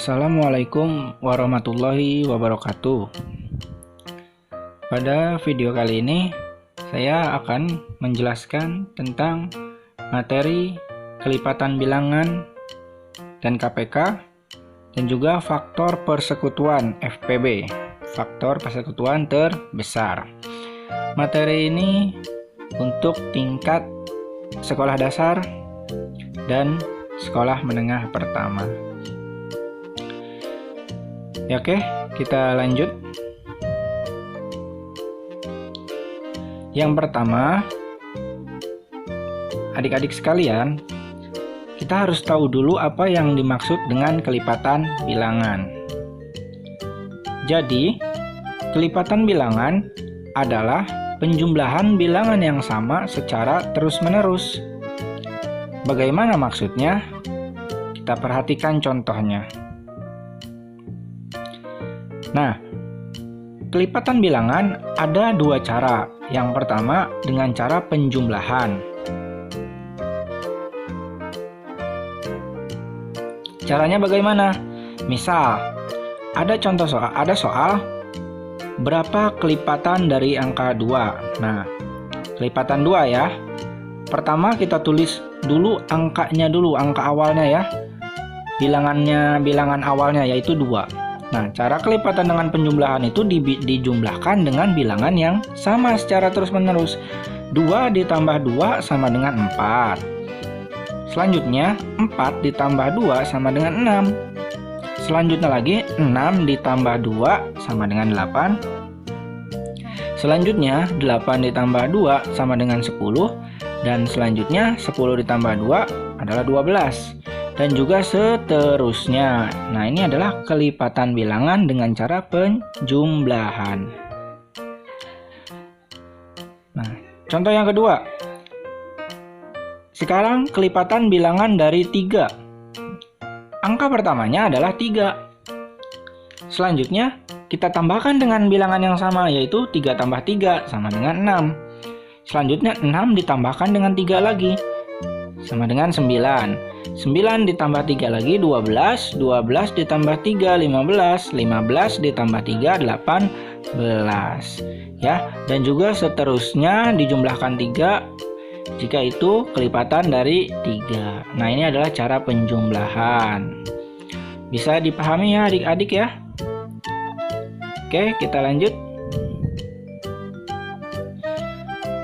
Assalamualaikum warahmatullahi wabarakatuh. Pada video kali ini saya akan menjelaskan tentang materi kelipatan bilangan dan KPK dan juga faktor persekutuan FPB, faktor persekutuan terbesar. Materi ini untuk tingkat sekolah dasar dan sekolah menengah pertama. Ya, oke, kita lanjut. Yang pertama, adik-adik sekalian, kita harus tahu dulu apa yang dimaksud dengan kelipatan bilangan. Jadi, kelipatan bilangan adalah penjumlahan bilangan yang sama secara terus-menerus. Bagaimana maksudnya? Kita perhatikan contohnya. Nah, kelipatan bilangan ada dua cara. Yang pertama dengan cara penjumlahan. Caranya bagaimana? Misal, ada soal berapa kelipatan dari angka 2. Nah, kelipatan 2 ya. Pertama kita tulis dulu angkanya dulu, angka awalnya ya. Bilangan awalnya yaitu 2. Nah, cara kelipatan dengan penjumlahan itu dijumlahkan dengan bilangan yang sama secara terus-menerus. 2 ditambah 2 sama dengan 4. Selanjutnya, 4 ditambah 2 sama dengan 6. Selanjutnya lagi, 6 ditambah 2 sama dengan 8. Selanjutnya, 8 ditambah 2 sama dengan 10. Dan selanjutnya, 10 ditambah 2 adalah 12. Dan juga seterusnya. Nah, ini adalah kelipatan bilangan dengan cara penjumlahan. Nah, contoh yang kedua. Sekarang kelipatan bilangan dari 3. Angka pertamanya adalah 3. Selanjutnya, kita tambahkan dengan bilangan yang sama, yaitu 3 tambah 3 sama dengan 6. Selanjutnya, 6 ditambahkan dengan 3 lagi, sama dengan 9. 9 ditambah 3 lagi 12, 12 ditambah 3 15, 15 ditambah 3 18. Ya, dan juga seterusnya dijumlahkan 3 jika itu kelipatan dari 3. Nah, ini adalah cara penjumlahan. Bisa dipahami ya adik-adik ya? Oke, kita lanjut.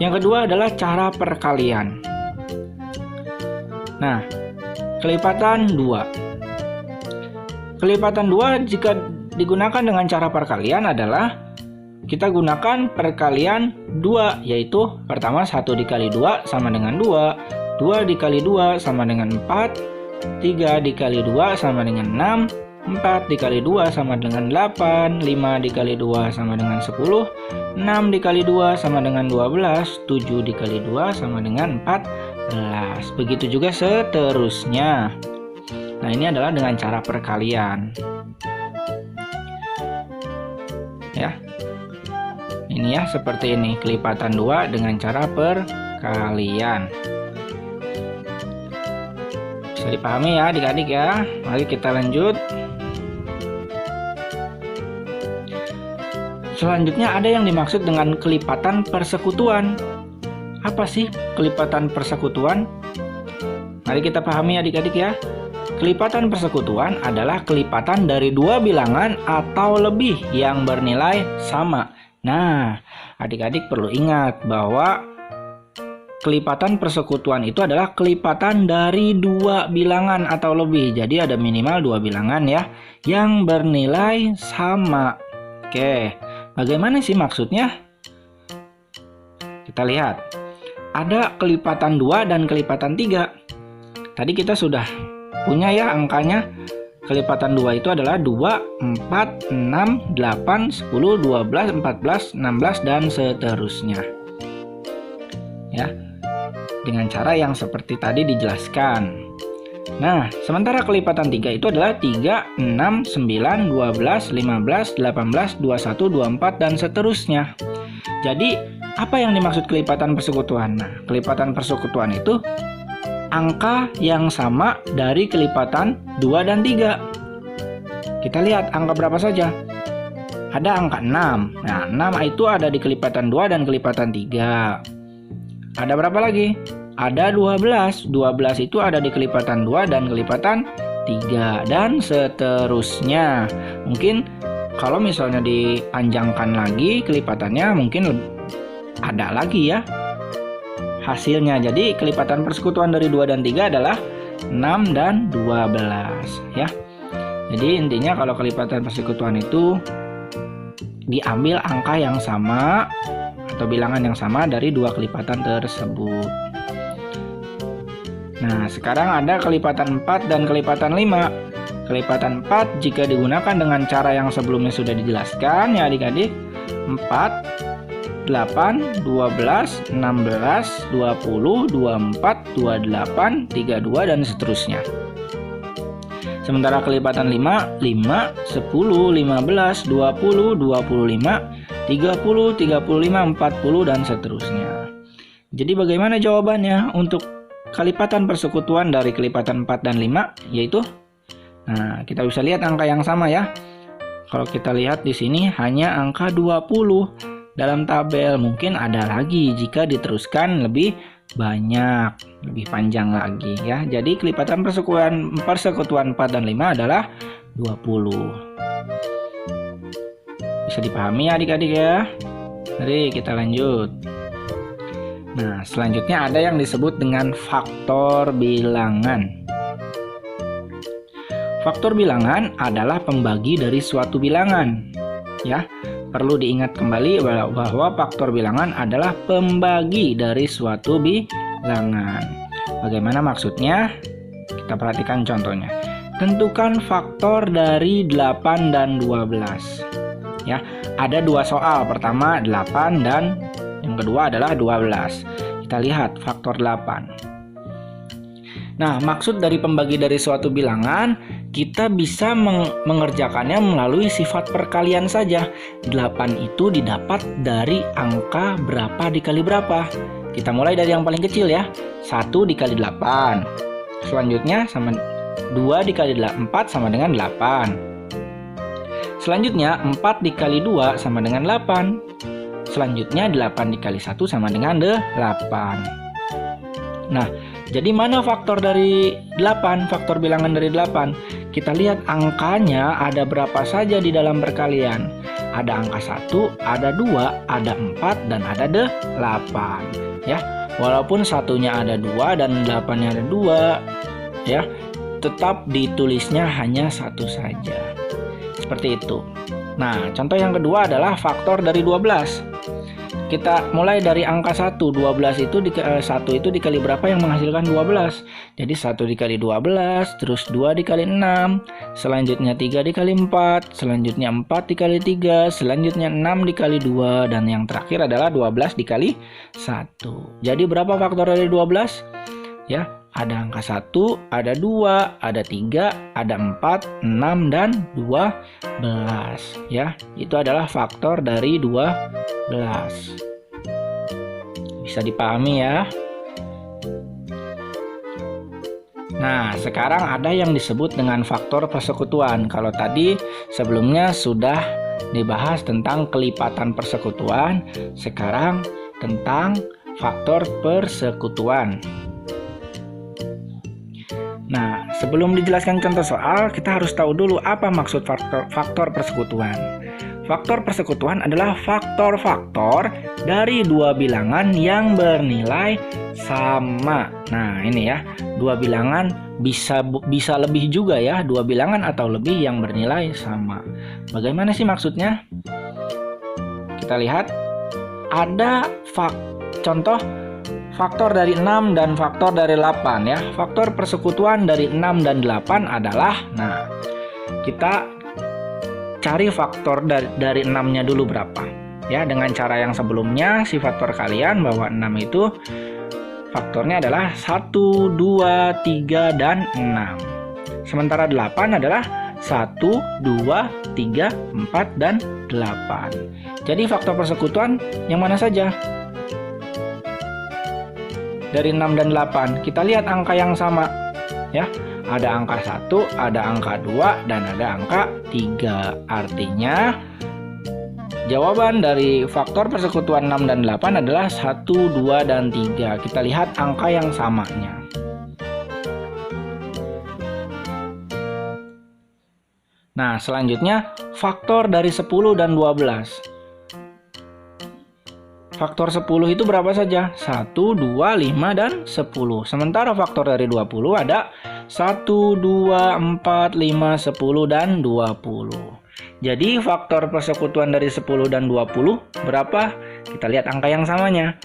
Yang kedua adalah cara perkalian. Nah, kelipatan 2. Kelipatan 2 jika digunakan dengan cara perkalian adalah kita gunakan perkalian 2, yaitu pertama 1 dikali 2 sama dengan 2, 2 dikali 2 sama dengan 4, 3 dikali 2 sama dengan 6, 4 dikali 2 sama dengan 8, 5 dikali 2 sama dengan 10, 6 dikali 2 sama dengan 12, 7 dikali 2 sama dengan 14. Begitu juga seterusnya. Nah, ini adalah dengan cara perkalian. Ya. Ini ya, seperti ini. Kelipatan 2 dengan cara perkalian. Bisa dipahami ya adik-adik ya. Mari kita lanjut. Selanjutnya ada yang dimaksud dengan kelipatan persekutuan. Apa sih kelipatan persekutuan? Mari kita pahami adik-adik ya. Kelipatan persekutuan adalah kelipatan dari 2 bilangan atau lebih yang bernilai sama. Nah, adik-adik perlu ingat bahwa kelipatan persekutuan itu adalah kelipatan dari 2 bilangan atau lebih. Jadi ada minimal 2 bilangan ya yang bernilai sama. Oke, bagaimana sih maksudnya? Kita lihat. Ada kelipatan 2 dan kelipatan 3. Tadi kita sudah punya ya angkanya. Kelipatan 2 itu adalah 2, 4, 6, 8, 10, 12, 14, 16, dan seterusnya. Ya, dengan cara yang seperti tadi dijelaskan. Nah, sementara kelipatan 3 itu adalah 3, 6, 9, 12, 15, 18, 21, 24, dan seterusnya. Jadi, apa yang dimaksud kelipatan persekutuan? Nah, kelipatan persekutuan itu angka yang sama dari kelipatan 2 dan 3. Kita lihat angka berapa saja. Ada angka 6. Nah, 6 itu ada di kelipatan 2 dan kelipatan 3. Ada berapa lagi? Ada 12. 12 itu ada di kelipatan 2 dan kelipatan 3. Dan seterusnya. Mungkin kalau misalnya dipanjangkan lagi kelipatannya, mungkin ada lagi ya hasilnya. Jadi kelipatan persekutuan dari 2 dan 3 adalah 6 dan 12 ya. Jadi intinya kalau kelipatan persekutuan itu diambil angka yang sama atau bilangan yang sama dari dua kelipatan tersebut. Nah, sekarang ada kelipatan 4 dan kelipatan 5. Kelipatan 4 jika digunakan dengan cara yang sebelumnya sudah dijelaskan ya adik-adik. 4, 8, 12, 16, 20, 24, 28, 32 dan seterusnya. Sementara kelipatan 5, 5, 10, 15, 20, 25, 30, 35, 40 dan seterusnya. Jadi bagaimana jawabannya untuk kelipatan persekutuan dari kelipatan 4 dan 5 yaitu, nah, kita bisa lihat angka yang sama ya. Kalau kita lihat di sini hanya angka 20 dalam tabel. Mungkin ada lagi jika diteruskan lebih banyak, lebih panjang lagi ya. Jadi kelipatan persekutuan 4 dan 5 adalah 20. Bisa dipahami adik-adik ya. Mari kita lanjut. Nah, selanjutnya ada yang disebut dengan faktor bilangan. Faktor bilangan adalah pembagi dari suatu bilangan. Ya, perlu diingat kembali bahwa faktor bilangan adalah pembagi dari suatu bilangan. Bagaimana maksudnya? Kita perhatikan contohnya. Tentukan faktor dari 8 dan 12. Ya, ada dua soal. Pertama 8 dan yang kedua adalah 12. Kita lihat faktor 8. Nah, maksud dari pembagi dari suatu bilangan, kita bisa mengerjakannya melalui sifat perkalian saja. 8 itu didapat dari angka berapa dikali berapa. Kita mulai dari yang paling kecil ya. 1 dikali 8. Selanjutnya sama 2 dikali 4 sama dengan 8. Selanjutnya 4 dikali 2 sama dengan 8. Selanjutnya 8 dikali 1 sama dengan 8. Nah, jadi mana faktor dari 8? Faktor bilangan dari 8. Kita lihat angkanya ada berapa saja di dalam perkalian. Ada angka 1, ada 2, ada 4, dan ada 8. Ya, walaupun satunya ada 2 dan 8-nya ada 2, ya, tetap ditulisnya hanya 1 saja. Seperti itu. Nah, contoh yang kedua adalah faktor dari 12. Kita mulai dari angka 1. 12 itu 1 itu dikali berapa yang menghasilkan 12? Jadi 1 dikali 12, terus 2 dikali 6, selanjutnya 3 dikali 4, selanjutnya 4 dikali 3, selanjutnya 6 dikali 2, dan yang terakhir adalah 12 dikali 1. Jadi berapa faktor dari 12? Ya, ada angka 1, ada 2, ada 3, ada 4, 6, dan 12. Ya, itu adalah faktor dari 12. Bisa dipahami ya. Nah, sekarang ada yang disebut dengan faktor persekutuan. Kalau tadi sebelumnya sudah dibahas tentang kelipatan persekutuan, sekarang tentang faktor persekutuan. Nah, sebelum dijelaskan contoh soal, kita harus tahu dulu apa maksud faktor persekutuan. Faktor persekutuan adalah faktor-faktor dari dua bilangan yang bernilai sama. Nah, ini ya, dua bilangan bisa lebih juga ya, dua bilangan atau lebih yang bernilai sama. Bagaimana sih maksudnya? Kita lihat ada contoh faktor dari 6 dan faktor dari 8 ya. Faktor persekutuan dari 6 dan 8 adalah, nah, kita cari faktor dari 6-nya dulu berapa. Ya, dengan cara yang sebelumnya, sifat perkalian bahwa 6 itu faktornya adalah 1, 2, 3, dan 6. Sementara 8 adalah 1, 2, 3, 4, dan 8. Jadi faktor persekutuan yang mana saja? Dari 6 dan 8. Kita lihat angka yang sama. Ya, Ada angka 1, ada angka 2, dan ada angka 3. Artinya jawaban dari faktor persekutuan 6 dan 8 adalah 1, 2, dan 3. Kita lihat angka yang samanya. Nah, selanjutnya faktor dari 10 dan 12. Faktor 10 itu berapa saja? 1, 2, 5, dan 10. Sementara faktor dari 20 ada 1, 2, 4, 5, 10, dan 20. Jadi faktor persekutuan dari 10 dan 20 berapa? Kita lihat angka yang samanya.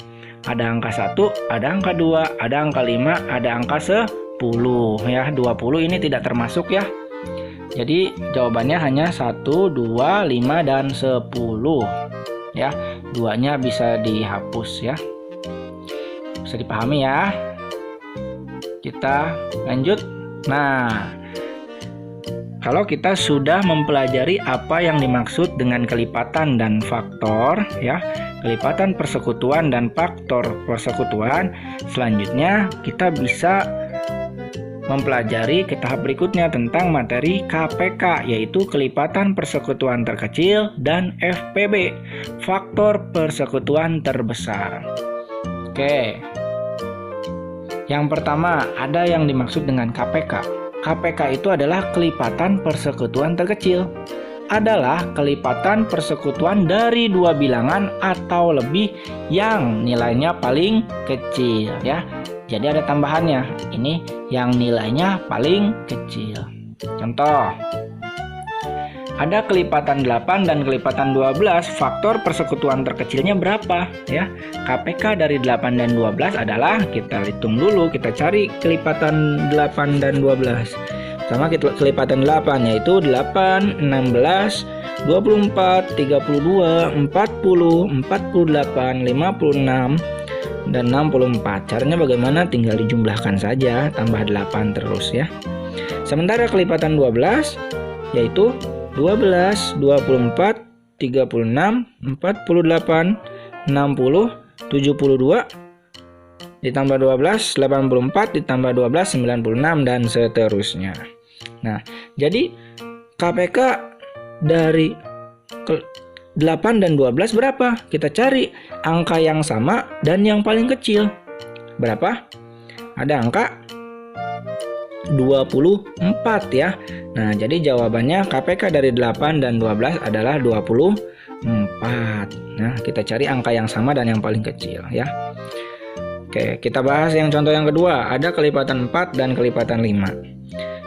Ada angka 1, ada angka 2, ada angka 5, ada angka 10. Ya, 20 ini tidak termasuk ya. Jadi jawabannya hanya 1, 2, 5, dan 10. Ya, duanya bisa dihapus ya. Bisa dipahami ya. Kita lanjut. Nah, kalau kita sudah mempelajari apa yang dimaksud dengan kelipatan dan faktor ya, kelipatan persekutuan dan faktor persekutuan, selanjutnya kita bisa mempelajari ke tahap berikutnya tentang materi KPK, yaitu kelipatan persekutuan terkecil, dan FPB, faktor persekutuan terbesar. Oke. Yang pertama, ada yang dimaksud dengan KPK. KPK itu adalah kelipatan persekutuan terkecil. Adalah kelipatan persekutuan dari dua bilangan atau lebih yang nilainya paling kecil ya. Jadi ada tambahannya, ini yang nilainya paling kecil. Contoh, ada kelipatan 8 dan kelipatan 12, faktor persekutuan terkecilnya berapa? Ya, KPK dari 8 dan 12 adalah, kita hitung dulu, kita cari kelipatan 8 dan 12. Sama kelipatan 8 yaitu 8, 16, 24, 32, 40, 48, 56, dan 64. Caranya bagaimana? Tinggal dijumlahkan saja, tambah 8 terus ya. Sementara kelipatan 12 yaitu 12, 24, 36, 48, 60, 72 ditambah 12, 84 ditambah 12, 96, dan seterusnya. Nah, jadi KPK dari 8 dan 12 berapa? Kita cari angka yang sama dan yang paling kecil. Berapa? Ada angka 24 ya. Nah, jadi jawabannya KPK dari 8 dan 12 adalah 24. Nah, kita cari angka yang sama dan yang paling kecil ya. Oke, kita bahas yang contoh yang kedua. Ada kelipatan 4 dan kelipatan 5.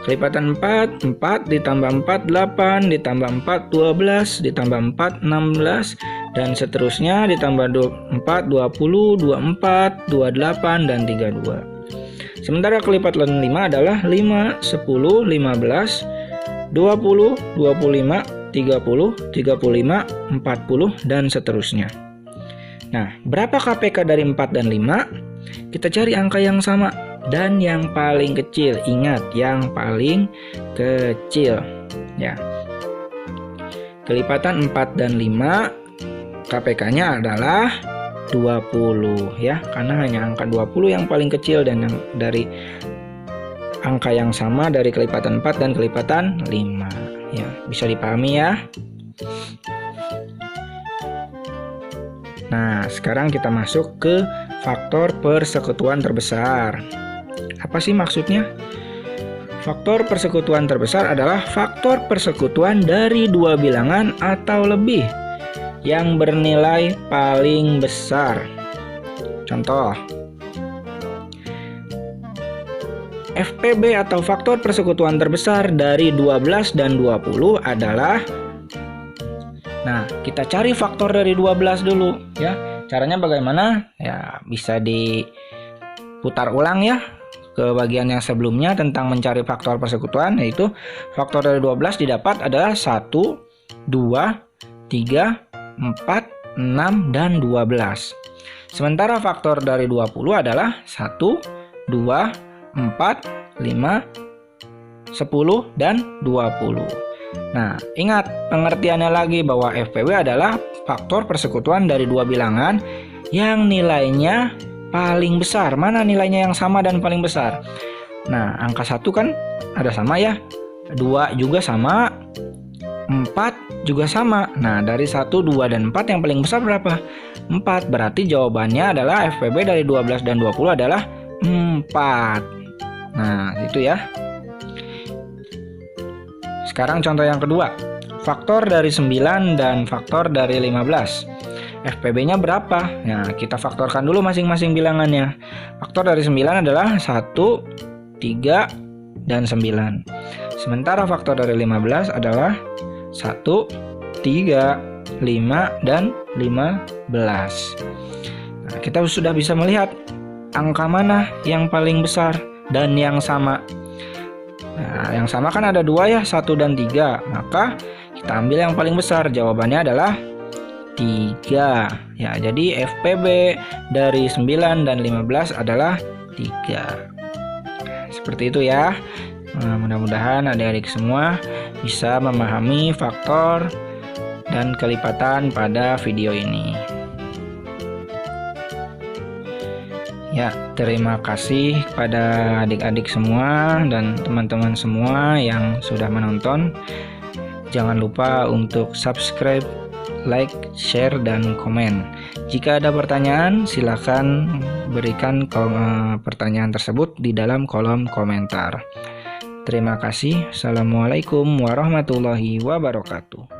Kelipatan 4, 4 ditambah 4, 8, ditambah 4, 12, ditambah 4, 16, dan seterusnya ditambah 4, 20, 24, 28, dan 32. Sementara kelipatan 5 adalah 5, 10, 15, 20, 25, 30, 35, 40, dan seterusnya. Nah, berapa KPK dari 4 dan 5? Kita cari angka yang sama dan yang paling kecil. Ingat, yang paling kecil ya. Kelipatan 4 dan 5 KPK-nya adalah 20 ya, karena hanya angka 20 yang paling kecil dan yang dari angka yang sama dari kelipatan 4 dan kelipatan 5 ya. Bisa dipahami ya. Nah, sekarang kita masuk ke faktor persekutuan terbesar. Apa sih maksudnya? Faktor persekutuan terbesar adalah faktor persekutuan dari dua bilangan atau lebih yang bernilai paling besar. Contoh, FPB atau faktor persekutuan terbesar dari 12 dan 20 adalah, nah, kita cari faktor dari 12 dulu ya. Caranya bagaimana? Ya, bisa diputar ulang ya ke bagian yang sebelumnya tentang mencari faktor persekutuan, yaitu faktor dari 12 didapat adalah 1, 2, 3, 4, 6, dan 12. Sementara faktor dari 20 adalah 1, 2, 4, 5, 10, dan 20. Nah, ingat pengertiannya lagi bahwa FPB adalah faktor persekutuan dari dua bilangan yang nilainya paling besar. Mana nilainya yang sama dan paling besar? Nah, angka 1 kan ada sama ya. 2 juga sama. 4 juga sama. Nah, dari 1, 2, dan 4 yang paling besar berapa? 4. Berarti jawabannya adalah FPB dari 12 dan 20 adalah 4. Nah, itu ya. Sekarang contoh yang kedua. Faktor dari 9 dan faktor dari 15. FPB-nya berapa? Nah, kita faktorkan dulu masing-masing bilangannya. Faktor dari 9 adalah 1, 3, dan 9. Sementara faktor dari 15 adalah 1, 3, 5, dan 15. Nah, kita sudah bisa melihat angka mana yang paling besar dan yang sama. Nah, yang sama kan ada 2 ya, 1 dan 3. Maka kita ambil yang paling besar. Jawabannya adalah 3. Ya, jadi FPB dari 9 dan 15 adalah 3. Seperti itu ya. Nah, mudah-mudahan adik-adik semua bisa memahami faktor dan kelipatan pada video ini. Ya, terima kasih kepada adik-adik semua dan teman-teman semua yang sudah menonton. Jangan lupa untuk subscribe, like, share, dan komen. Jika ada pertanyaan, silakan berikan pertanyaan tersebut di dalam kolom komentar. Terima kasih. Assalamualaikum warahmatullahi wabarakatuh.